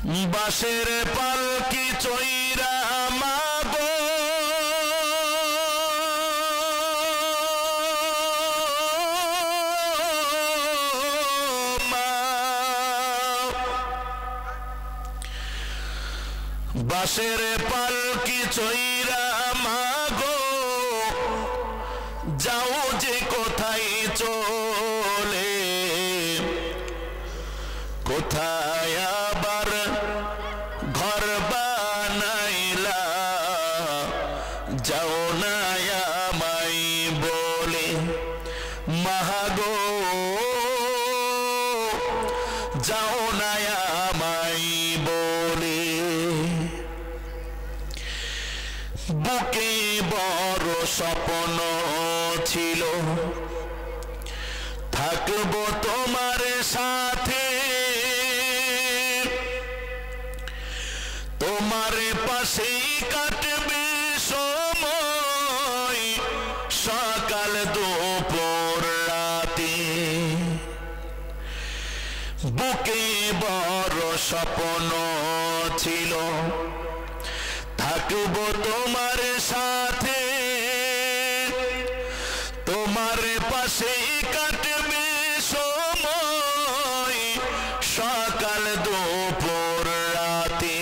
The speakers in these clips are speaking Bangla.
বাঁশের পালকি চইরা মাগো বাঁশের পালকি চইরা মাগো যাও যে কোথায় চলে কোথায় আবার ঘর বানাইলা যাও না আমায় বলে মাগো যাও না আমায় বলে বুকে বড় স্বপ্ন ছিল থাকবো তোমার সাথে তোমার পাশেই কাটবে সময় সকাল দুপুর রাতে বুকে বড় স্বপ্ন ছিল থাকবো তোমার সাথে তোমার পাশেই কাটবে সময় সকাল দুপুর রাতে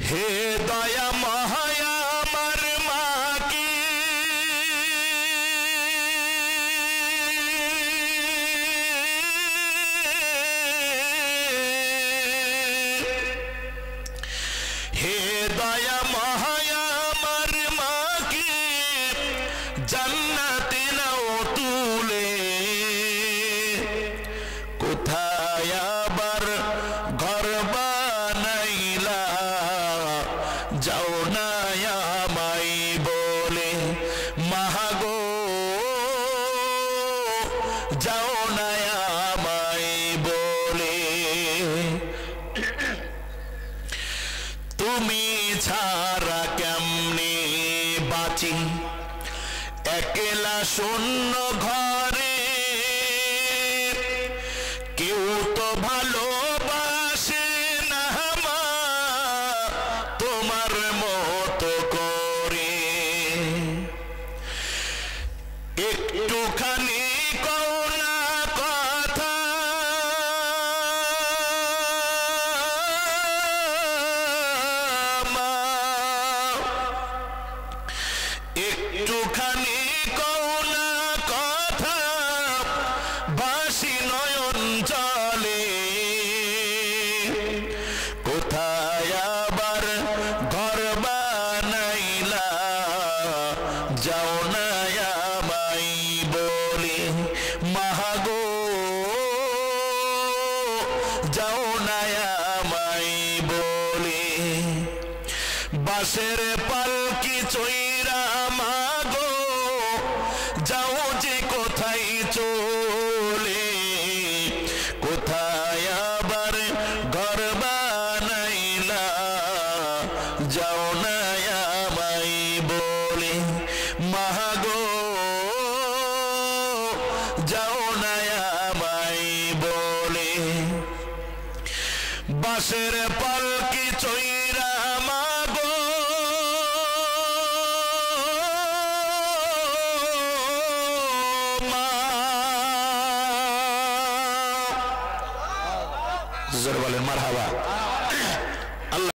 হে দয়া মায়া আমার মাকে হে দয়া মায়া আমার মাকে জান্নাতে নাও তুলে কোথায় আবার ঘর বানাইলা যাও না আমায় বলে মাগো যাও না আমায় বলে তুমি ছাড়া কেমনে বাঁচি একলা শূন্য ঘরে কেউ তো ভালোবাসে না মা তোমার মতো করে একটুখানি কোনা কথা একটুখানি কোনা কথা বাসি নয়ন চলে কোথায় আবার ঘর বানাইলা যাও না আমায় বলে মাগো যাও না আমায় বলে বাঁশের পালকি চইরা মাগো যাও যে কোথায় চলে কোথায় আবার ঘর বানাইলা যাও না আমায় বলে মাগো যাও না আমায় বলে বাঁশের পালকি চইরা মাগো জোরে বলেন মারহাবা।